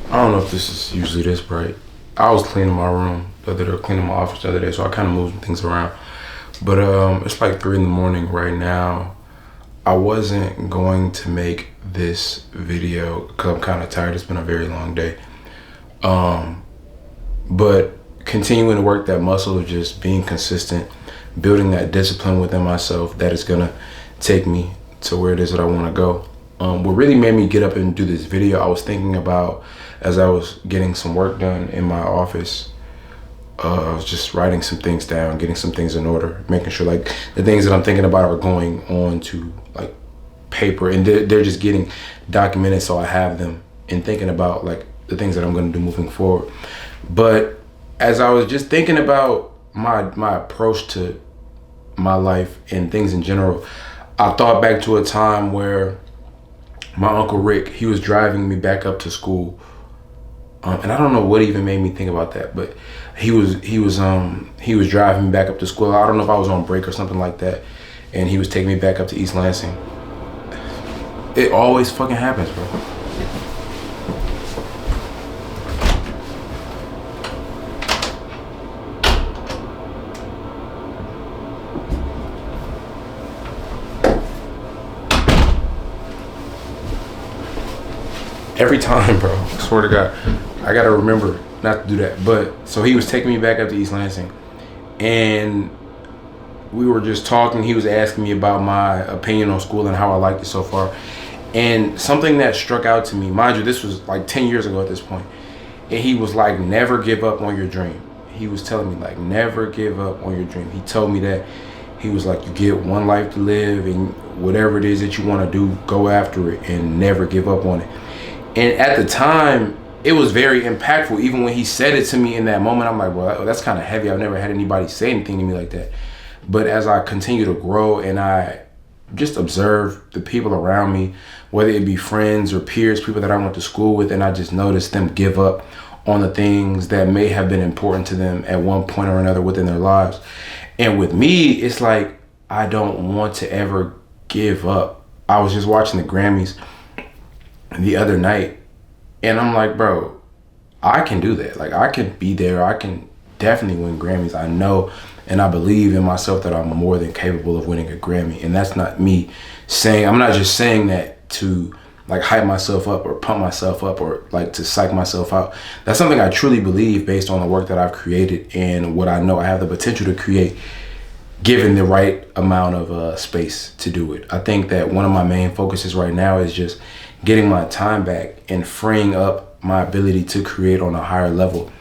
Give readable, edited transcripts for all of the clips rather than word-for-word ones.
I don't know if this is usually this bright. I was cleaning my room the other day, cleaning my office the other day, so I kind of moved things around. But it's like 3 in the morning right now. I wasn't going to make this video because I'm kind of tired. It's been a very long day. But continuing to work that muscle of just being consistent, building that discipline within myself that is gonna take me to where it is that I want to go. What really made me get up and do this video, I was thinking about as I was getting some work done in my office. I was just writing some things down, getting some things in order, making sure like the things that I'm thinking about are going on to like paper, and they're just getting documented so I have them, and thinking about like the things that I'm going to do moving forward. But as I was just thinking about my approach to my life and things in general, I thought back to a time where my uncle Rick, he was driving me back up to school, and I don't know what even made me think about that, but he was driving me back up to school. I don't know if I was on break or something like that, and he was taking me back up to East Lansing. It always fucking happens, bro. Every time, bro. I swear to God, I gotta remember not to do that. But so he was taking me back up to East Lansing, and we were just talking. He was asking me about my opinion on school and how I liked it so far. And something that struck out to me, mind you, this was like 10 years ago at this point, and he was like, never give up on your dream. He was telling me like, never give up on your dream. He told me that. He was like, you get one life to live, and whatever it is that you want to do, go after it and never give up on it. And at the time, it was very impactful. Even when he said it to me in that moment, I'm like, well, that's kind of heavy. I've never had anybody say anything to me like that. But as I continue to grow and I just observe the people around me, whether it be friends or peers, people that I went to school with, and I just noticed them give up on the things that may have been important to them at one point or another within their lives. And with me, it's like, I don't want to ever give up. I was just watching the Grammys the other night, and I'm like, bro, I can do that. Like, I can be there. I can definitely win Grammys. I know and I believe in myself that I'm more than capable of winning a Grammy. And that's not me saying, I'm not just saying that to like hype myself up or pump myself up or like to psych myself out. That's something I truly believe based on the work that I've created and what I know I have the potential to create, given the right amount of space to do it. I think that one of my main focuses right now is just getting my time back and freeing up my ability to create on a higher level.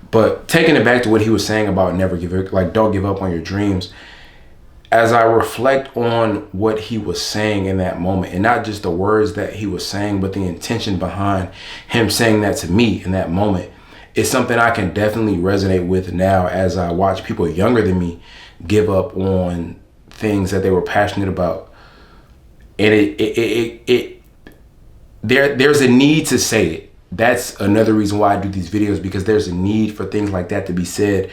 But taking it back to what he was saying about never give up, like don't give up on your dreams. As I reflect on what he was saying in that moment, and not just the words that he was saying, but the intention behind him saying that to me in that moment, it's something I can definitely resonate with now as I watch people younger than me give up on things that they were passionate about. And there's a need to say it. That's another reason why I do these videos, because there's a need for things like that to be said,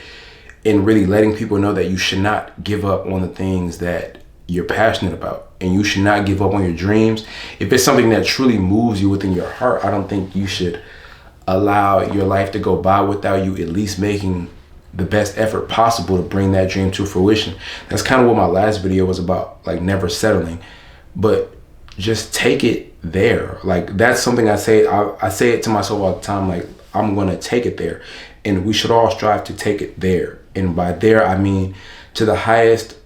and really letting people know that you should not give up on the things that you're passionate about, and you should not give up on your dreams. If it's something that truly moves you within your heart, I don't think you should allow your life to go by without you at least making the best effort possible to bring that dream to fruition. That's kind of what my last video was about, like never settling, but just take it there. Like that's something I say it to myself all the time, like I'm gonna take it there, and we should all strive to take it there. And by there I mean to the highest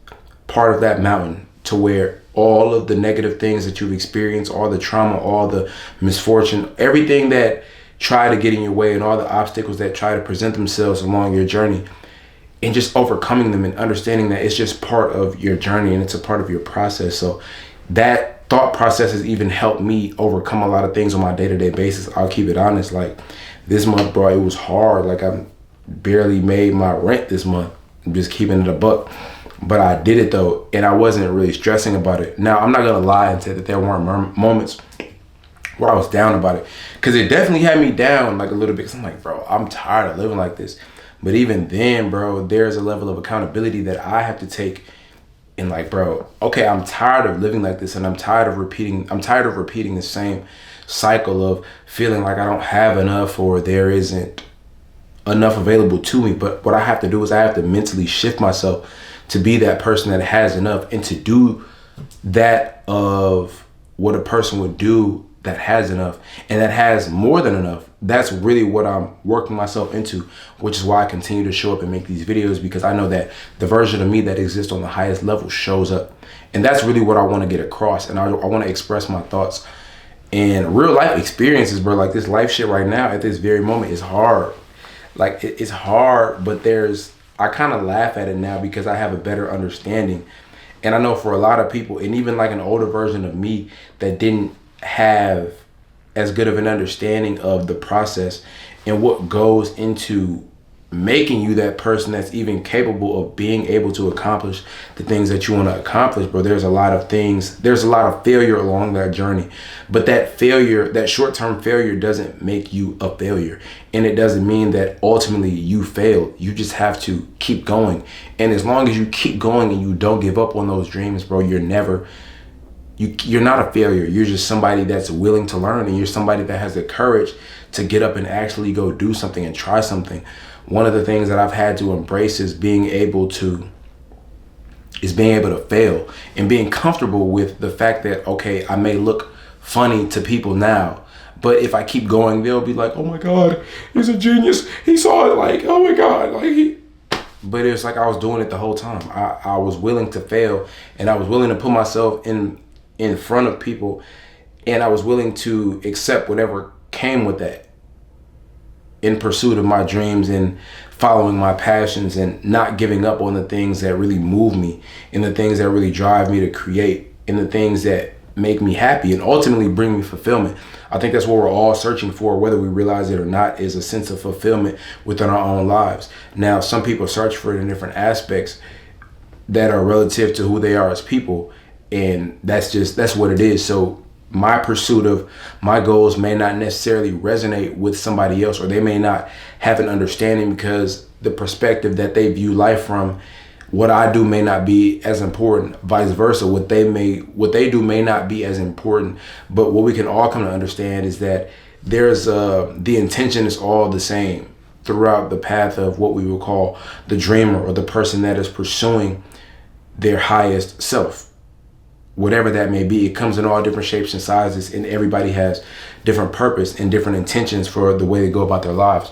part of that mountain, to where all of the negative things that you've experienced, all the trauma, all the misfortune, everything that try to get in your way, and all the obstacles that try to present themselves along your journey, and just overcoming them and understanding that it's just part of your journey and it's a part of your process. So that thought process has even helped me overcome a lot of things on my day-to-day basis. I'll keep it honest. Like this month, bro, it was hard. Like I barely made my rent this month. I'm just keeping it a buck. But I did it though, and I wasn't really stressing about it. Now, I'm not gonna lie and say that there weren't moments where I was down about it, because it definitely had me down like a little bit, because I'm like, bro, I'm tired of living like this. But even then, bro, there's a level of accountability that I have to take, and like, bro, okay, I'm tired of living like this, and I'm tired of repeating the same cycle of feeling like I don't have enough or there isn't enough available to me. But what I have to do is I have to mentally shift myself to be that person that has enough, and to do that of what a person would do that has enough and that has more than enough. That's really what I'm working myself into, which is why I continue to show up and make these videos, because I know that the version of me that exists on the highest level shows up. And that's really what I want to get across. And I want to express my thoughts and real life experiences, bro. Like, this life shit right now at this very moment is hard. Like, it's hard, but I kind of laugh at it now because I have a better understanding. And I know for a lot of people, and even like an older version of me that didn't have as good of an understanding of the process and what goes into making you that person that's even capable of being able to accomplish the things that you want to accomplish, bro. There's a lot of failure along that journey, but that short-term failure doesn't make you a failure, and it doesn't mean that ultimately you failed. You just have to keep going, and as long as you keep going and you don't give up on those dreams, bro, you're not a failure. You're just somebody that's willing to learn, and you're somebody that has the courage to get up and actually go do something and try something. One of the things that I've had to embrace is being able to fail and being comfortable with the fact that, okay, I may look funny to people now, but if I keep going, they'll be like, oh my God, he's a genius. He saw it, like, oh my God, but it's like I was doing it the whole time. I was willing to fail, and I was willing to put myself in front of people, and I was willing to accept whatever came with that in pursuit of my dreams and following my passions and not giving up on the things that really move me and the things that really drive me to create and the things that make me happy and ultimately bring me fulfillment. I think that's what we're all searching for, whether we realize it or not, is a sense of fulfillment within our own lives. Now, some people search for it in different aspects that are relative to who they are as people, and that's what it is. So my pursuit of my goals may not necessarily resonate with somebody else, or they may not have an understanding because the perspective that they view life from, what I do may not be as important, vice versa. What they do may not be as important, but what we can all come to understand is that the intention is all the same throughout the path of what we would call the dreamer, or the person that is pursuing their highest self. Whatever that may be, it comes in all different shapes and sizes, and everybody has different purpose and different intentions for the way they go about their lives.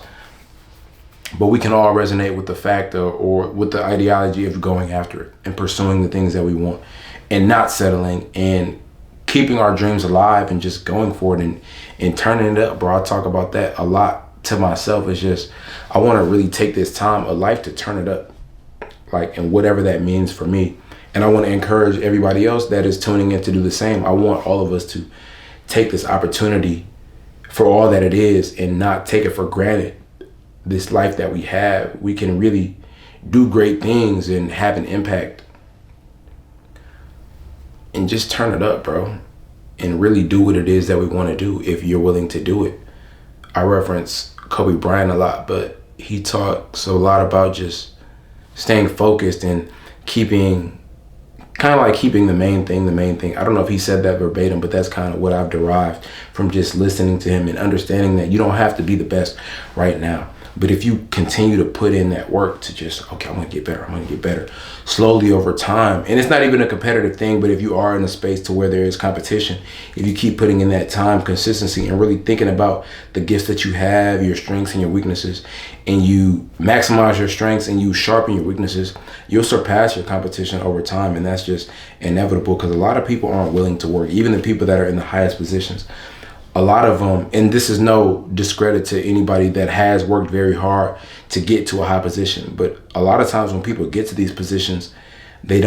But we can all resonate with the fact or with the ideology of going after it and pursuing the things that we want and not settling and keeping our dreams alive and just going for it and turning it up, bro. I talk about that a lot to myself. It's just, I want to really take this time of life to turn it up, like, and whatever that means for me. And I want to encourage everybody else that is tuning in to do the same. I want all of us to take this opportunity for all that it is and not take it for granted. This life that we have, we can really do great things and have an impact. And just turn it up, bro. And really do what it is that we want to do if you're willing to do it. I reference Kobe Bryant a lot, but he talks a lot about just staying focused and keeping the main thing. I don't know if he said that verbatim, but that's kind of what I've derived from just listening to him and understanding that you don't have to be the best right now. But if you continue to put in that work to just, okay, I'm going to get better slowly over time. And it's not even a competitive thing, but if you are in a space to where there is competition, if you keep putting in that time, consistency, and really thinking about the gifts that you have, your strengths and your weaknesses, and you maximize your strengths and you sharpen your weaknesses, you'll surpass your competition over time. And that's just inevitable, because a lot of people aren't willing to work, even the people that are in the highest positions. A lot of them, and this is no discredit to anybody that has worked very hard to get to a high position, but a lot of times when people get to these positions, they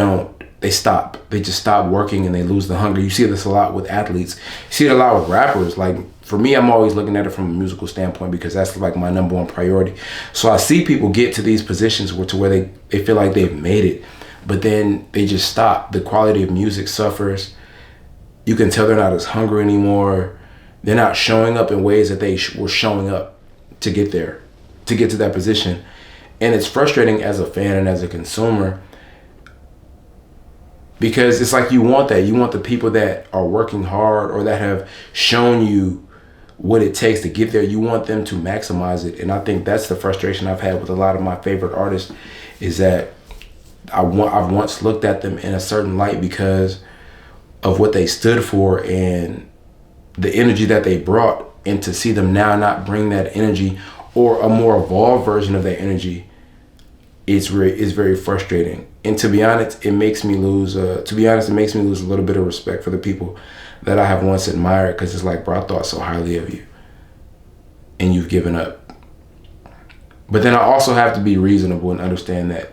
stop. They just stop working and they lose the hunger. You see this a lot with athletes. You see it a lot with rappers. Like, for me, I'm always looking at it from a musical standpoint because that's like my number one priority. So I see people get to these positions where they feel like they've made it, but then they just stop. The quality of music suffers. You can tell they're not as hungry anymore. They're not showing up in ways that they were showing up to get there, to get to that position. And it's frustrating as a fan and as a consumer. because it's like you want that. You want the people that are working hard or that have shown you what it takes to get there. You want them to maximize it. And I think that's the frustration I've had with a lot of my favorite artists, is that I've once looked at them in a certain light because of what they stood for and the energy that they brought, and to see them now not bring that energy or a more evolved version of that energy is very frustrating. And to be honest, it makes me lose a little bit of respect for the people that I have once admired, because it's like, bro, I thought so highly of you and you've given up. But then I also have to be reasonable and understand that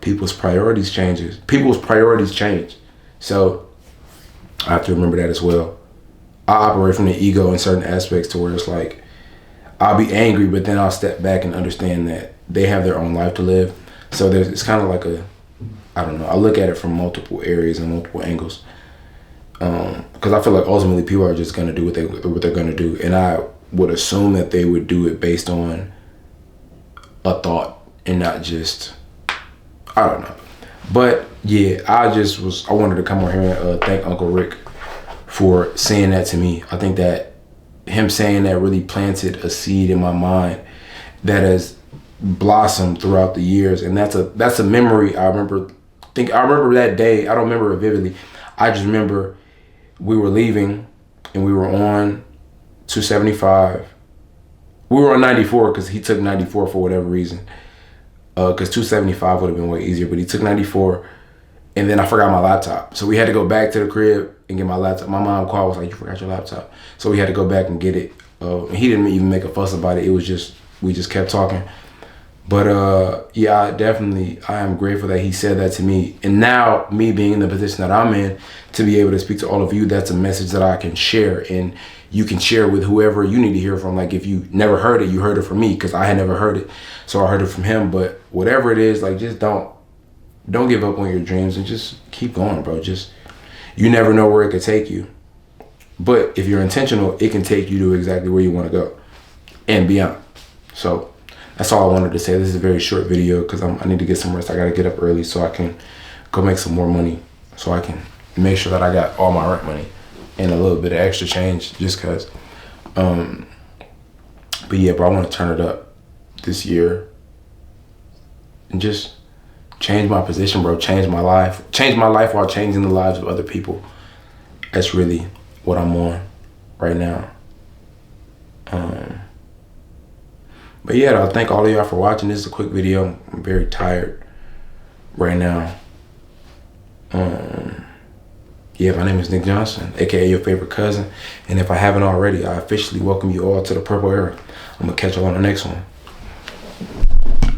people's priorities change. So I have to remember that as well. I operate from the ego in certain aspects to where it's like, I'll be angry, but then I'll step back and understand that they have their own life to live. So it's kind of like I don't know, I look at it from multiple areas and multiple angles. Because I feel like ultimately people are just going to do what they're going to do. And I would assume that they would do it based on a thought and not just, I don't know. But yeah, I wanted to come on here and thank Uncle Rick for saying that to me. I think that him saying that really planted a seed in my mind that has blossomed throughout the years. And that's a memory I remember that day. I don't remember it vividly. I just remember we were leaving and we were on 275. We were on 94 because he took 94 for whatever reason. Because 275 would have been way easier, but he took 94. And then I forgot my laptop. So we had to go back to the crib and get my laptop. My mom called, was like, you forgot your laptop. So we had to go back and get it. And he didn't even make a fuss about it. It was just, we just kept talking. But yeah, I am grateful that he said that to me. And now, me being in the position that I'm in, to be able to speak to all of you, that's a message that I can share. And you can share with whoever you need to hear from. Like, if you never heard it, you heard it from me, because I had never heard it. So I heard it from him. But whatever it is, like, just don't give up on your dreams and just keep going, bro. You never know where it could take you. But if you're intentional, it can take you to exactly where you want to go and beyond. So that's all I wanted to say. This is a very short video because I need to get some rest. I got to get up early so I can go make some more money, so I can make sure that I got all my rent money and a little bit of extra change, just because. But yeah, bro, I want to turn it up this year and just change my position, bro. Change my life while changing the lives of other people. That's really what I'm on right now. But yeah, I thank all of y'all for watching. This is a quick video. I'm very tired right now. Yeah, my name is Nick Johnson, aka your favorite cousin. And if I haven't already, I officially welcome you all to the Purple Era. I'm gonna catch y'all on the next one.